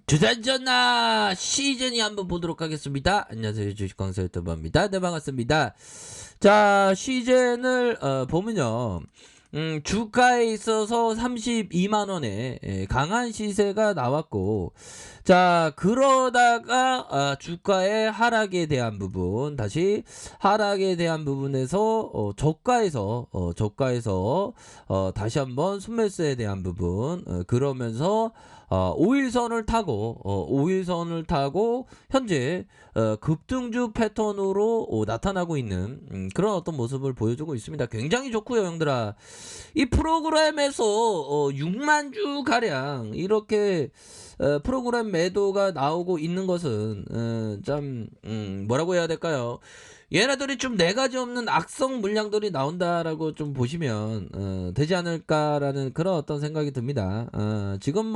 주산전나 시즌이 한번 보도록 하겠습니다. 안녕하세요, 주식광사 유튜버입니다. 네, 반갑습니다. 자, 시즌을 보면요, 주가에 있어서 32만원에 강한 시세가 나왔고, 자, 그러다가 주가의 하락에 대한 부분, 다시 하락에 대한 부분에서 저가에서 다시 한번 순매수에 대한 부분, 그러면서 5일선을 타고 현재 급등주 패턴으로 나타나고 있는 그런 어떤 모습을 보여주고 있습니다. 굉장히 좋고요, 형들아. 이 프로그램에서 6만 주 가량 이렇게 프로그램 매도가 나오고 있는 것은 참 뭐라고 해야 될까요? 얘네들이 좀 네 가지 없는 악성 물량들이 나온다라고 좀 보시면 되지 않을까라는 그런 어떤 생각이 듭니다. 지금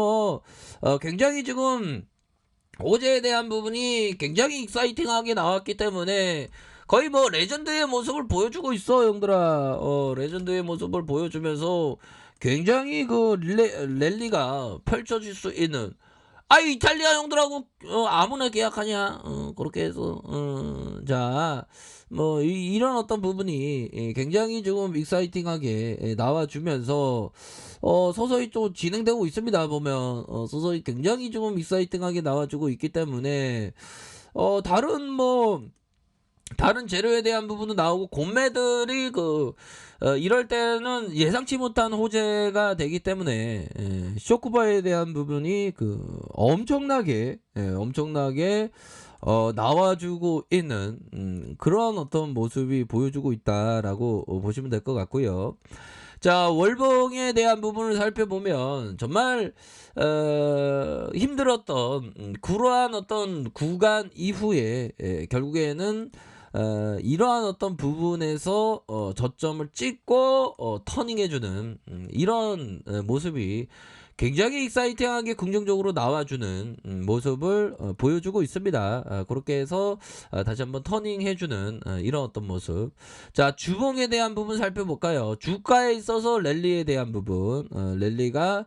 굉장히 지금 어제에 대한 부분이 굉장히 익사이팅하게 나왔기 때문에 거의 레전드의 모습을 보여주고 있어, 형들아. 레전드의 모습을 보여주면서 굉장히 그 랠리가 펼쳐질 수 있는, 이탈리아 형들하고 아무나 계약하냐, 그렇게 해서 자, 이런 어떤 부분이 굉장히 지금 익사이팅하게 나와주면서 서서히 또 진행되고 있습니다. 보면 서서히 굉장히 좀 익사이팅하게 나와주고 있기 때문에 다른 재료에 대한 부분도 나오고, 공매들이 이럴 때는 예상치 못한 호재가 되기 때문에 쇼크바에 대한 부분이 엄청나게 나와주고 있는 그런 어떤 모습이 보여주고 있다라고 보시면 될 것 같고요. 자, 월봉에 대한 부분을 살펴보면 정말 힘들었던 그러한 어떤 구간 이후에 결국에는 이러한 어떤 부분에서 저점을 찍고 터닝해주는 이런 모습이 굉장히 익사이팅하게 긍정적으로 나와주는 모습을 보여주고 있습니다. 그렇게 해서 다시 한번 터닝해주는 이런 어떤 모습. 자, 주봉에 대한 부분 살펴볼까요? 주가에 있어서 랠리에 대한 부분, 랠리가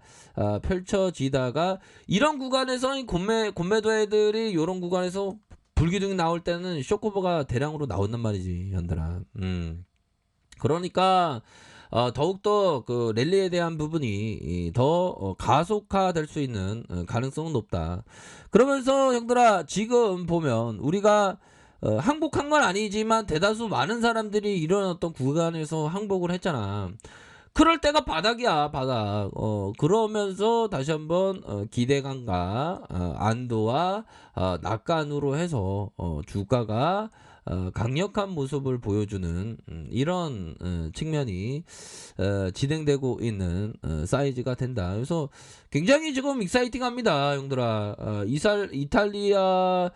펼쳐지다가 이런 구간에서 공매도 애들이 이런 구간에서 불기둥이 나올 때는 쇼크버가 대량으로 나온단 말이지, 현들아. 그러니까 더욱더 그 랠리에 대한 부분이 더 가속화될 수 있는 가능성은 높다. 그러면서 형들아, 지금 보면 우리가 항복한 건 아니지만 대다수 많은 사람들이 이런 어떤 구간에서 항복을 했잖아. 그럴 때가 바닥이야, 바닥. 그러면서 다시 한번 기대감과 안도와 낙관으로 해서 주가가 강력한 모습을 보여주는 이런 측면이 진행되고 있는 사이즈가 된다. 그래서 굉장히 지금 익사이팅합니다, 형들아. 이탈리아의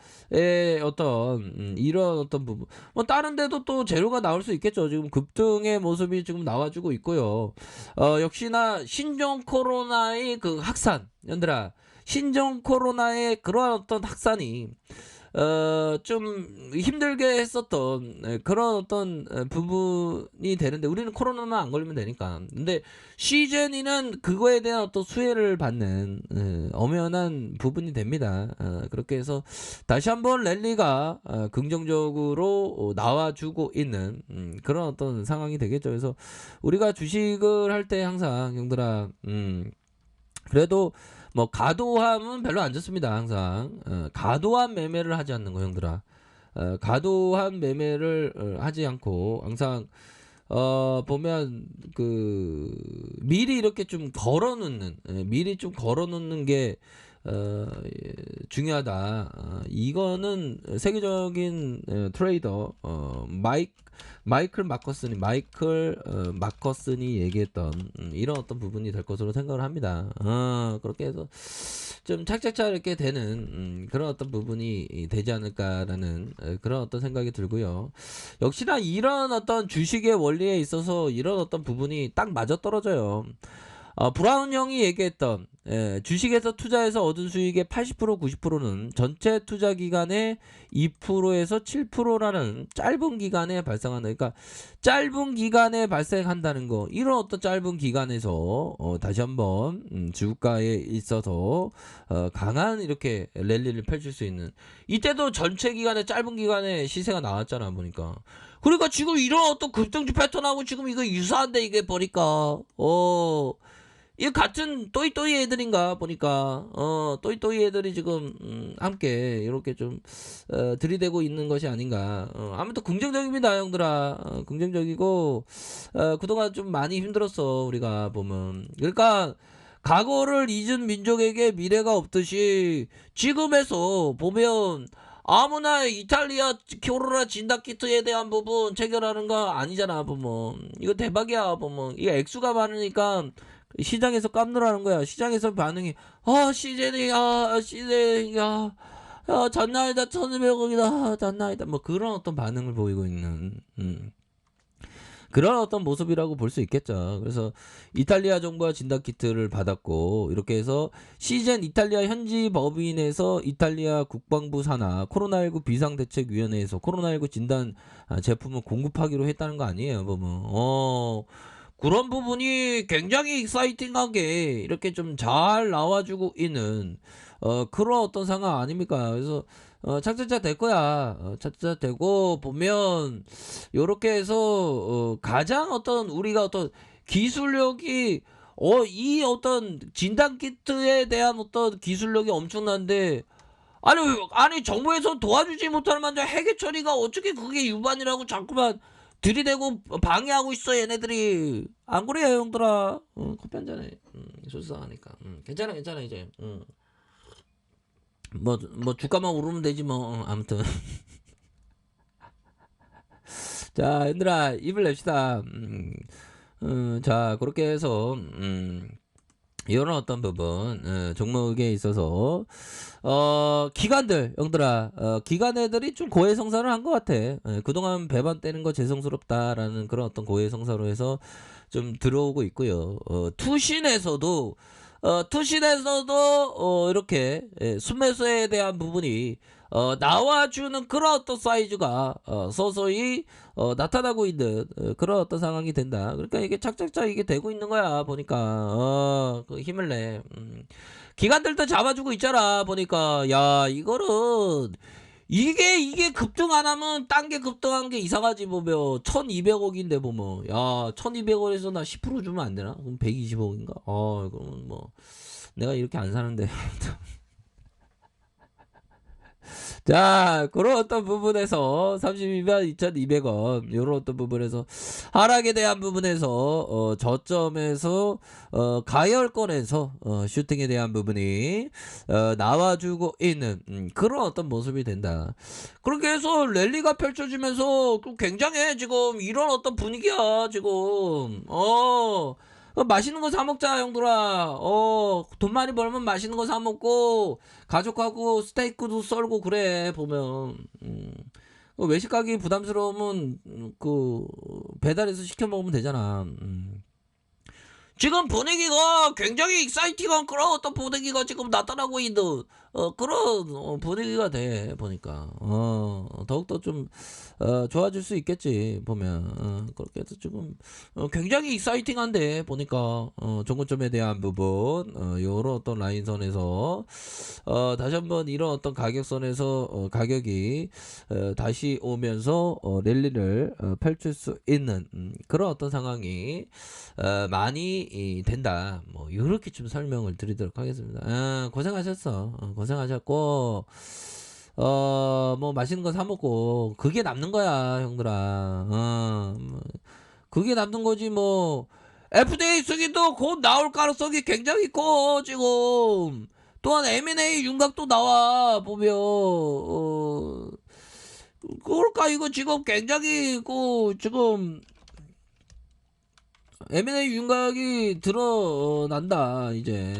어떤 이런 어떤 부분, 다른 데도 또 재료가 나올 수 있겠죠. 지금 급등의 모습이 지금 나와주고 있고요. 역시나 신종 코로나의 그 확산, 형들아. 신종 코로나의 그러한 어떤 확산이 좀 힘들게 했었던 그런 어떤 부분이 되는데, 우리는 코로나만 안 걸리면 되니까. 근데 시즌이는 그거에 대한 어떤 수혜를 받는 엄연한 부분이 됩니다. 그렇게 해서 다시 한번 랠리가 긍정적으로 나와주고 있는 그런 어떤 상황이 되겠죠. 그래서 우리가 주식을 할 때 항상 형들아, 그래도 과도함은 별로 안 좋습니다. 항상 과도한 매매를 하지 않는 거, 형들아. 과도한 매매를 하지 않고 항상 보면 미리 이렇게 좀 걸어놓는 게 중요하다. 이거는 세계적인 트레이더 마이클 마커슨이 얘기했던 이런 어떤 부분이 될 것으로 생각을 합니다. 그렇게 해서 좀 착착착 이렇게 되는 그런 어떤 부분이 되지 않을까라는 그런 어떤 생각이 들고요. 역시나 이런 어떤 주식의 원리에 있어서 이런 어떤 부분이 딱 맞아떨어져요. 브라운 형이 얘기했던 주식에서 투자해서 얻은 수익의 80% 90%는 전체 투자 기간의 2%에서 7%라는 짧은 기간에 발생한다. 그러니까 짧은 기간에 발생한다는 거. 이런 어떤 짧은 기간에서 다시 한번 주가에 있어서 강한 이렇게 랠리를 펼칠 수 있는, 이때도 전체 기간에 짧은 기간에 시세가 나왔잖아 보니까. 그러니까 지금 이런 어떤 급등주 패턴하고 지금 이거 유사한데 이게 보니까 이 같은 또이또이 애들인가 보니까 또이또이 애들이 지금 함께 이렇게 좀 들이대고 있는 것이 아닌가. 아무튼 긍정적입니다 형들아. 긍정적이고 그동안 좀 많이 힘들었어 우리가 보면. 그러니까 과거를 잊은 민족에게 미래가 없듯이 지금에서 보면 아무나 이탈리아 코로나 진단키트에 대한 부분 체결하는 거 아니잖아 보면. 이거 대박이야 보면. 이게 액수가 많으니까 시장에서 깜놀하는 거야. 시장에서 반응이 CJ니 CJ 야 장난 아니다. 1200억이다. 장난 아니다. 뭐 그런 어떤 반응을 보이고 있는 그런 어떤 모습이라고 볼 수 있겠죠. 그래서 이탈리아 정부가 진단키트를 받았고, 이렇게 해서 시젠 이탈리아 현지 법인에서 이탈리아 국방부 산하 코로나19 비상대책위원회에서 코로나19 진단 제품을 공급하기로 했다는 거 아니에요 보면. 그런 부분이 굉장히 익사이팅하게 이렇게 좀 잘 나와주고 있는 그런 어떤 상황 아닙니까? 그래서 착착착 될 거야. 착착착 되고 보면 요렇게 해서 가장 어떤 우리가 어떤 기술력이 이 어떤 진단 키트에 대한 어떤 기술력이 엄청난데, 아니 정부에서 도와주지 못할 만한 해계 처리가 어떻게 그게 유반이라고 자꾸만 들이대고 방해하고 있어 얘네들이. 안 그래요 형들아? 커피 한잔해. 솔직하니까. 괜찮아 이제. 뭐 주가만 오르면 되지 뭐. 아무튼 자 얘들아 입을 냅시다. 자 그렇게 해서 이런 어떤 부분 종목에 있어서 기관들 형들아, 기관 애들이 좀 고해성사를 한 것 같아. 그동안 배반 떼는 거 죄송스럽다라는 그런 어떤 고해성사로 해서 좀 들어오고 있고요. 투신에서도 이렇게 순매수에 대한 부분이 나와주는 그런 어떤 사이즈가 서서히 나타나고 있는 그런 어떤 상황이 된다. 그러니까 이게 착착착 이게 되고 있는 거야 보니까. 그 힘을 내. 기관들도 잡아주고 있잖아 보니까. 야 이거는 이게 급등 안 하면 딴 게 급등한 게 이상하지 보면. 1200억인데 보면, 야 1200억에서 나 10% 주면 안 되나? 그럼 120억인가? 그러면 뭐 내가 이렇게 안 사는데. 자, 그런 어떤 부분에서 32만 2,200원 요런 어떤 부분에서 하락에 대한 부분에서 저점에서 가열권에서 슈팅에 대한 부분이 나와주고 있는 그런 어떤 모습이 된다. 그렇게 해서 랠리가 펼쳐지면서 굉장해 지금. 이런 어떤 분위기야 지금. 맛있는 거 사 먹자 형들아. 돈 많이 벌면 맛있는 거 사 먹고 가족하고 스테이크도 썰고 그래 보면. 외식 가기 부담스러우면 그 배달해서 시켜 먹으면 되잖아. 지금 분위기가 굉장히 익사이팅한 그런 어떤 분위기가 지금 나타나고 있는 그런 분위기가 돼 보니까. 더욱더 좀 좋아질 수 있겠지 보면. 그렇게 해서 지금 굉장히 익사이팅한데 보니까 종고점에 대한 부분 요런 어떤 라인선에서 다시 한번 이런 어떤 가격선에서 가격이 다시 오면서 랠리를 펼칠 수 있는 그런 어떤 상황이 많이 된다. 뭐 이렇게 좀 설명을 드리도록 하겠습니다. 고생하셨어. 고생하셨고 뭐 맛있는 거 사 먹고 그게 남는 거야 형들아. 뭐 그게 남는 거지 뭐. FDA 승인도 곧 나올 가능성이 굉장히 커 지금. 또한 M&A 윤곽도 나와 보면. 그럴까 이거 지금 굉장히 지금 M&A 윤곽이 드러난다 이제.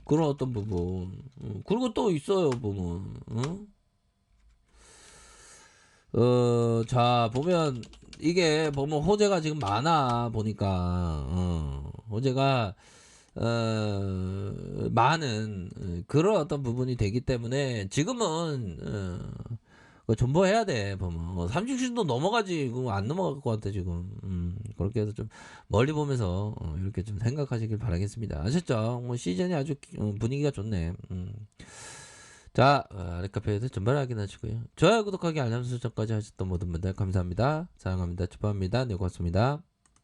그런 어떤 부분. 그리고 또 있어요 보면. 자 보면 이게 보면 호재가 지금 많아 보니까. 호재가 많은 그런 어떤 부분이 되기 때문에 지금은 그거 존버해야 돼 보면. 30도 넘어가지 그거 안 넘어갈 것 같아 지금. 그렇게 해서 좀 멀리 보면서 이렇게 좀 생각하시길 바라겠습니다. 아셨죠? 뭐 시즌이 아주 분위기가 좋네. 자, 아랫카페에서 전발 확인하시고요. 좋아요, 구독하기, 알람 설정까지 하셨던 모든 분들 감사합니다. 사랑합니다. 축복합니다. 네, 고맙습니다.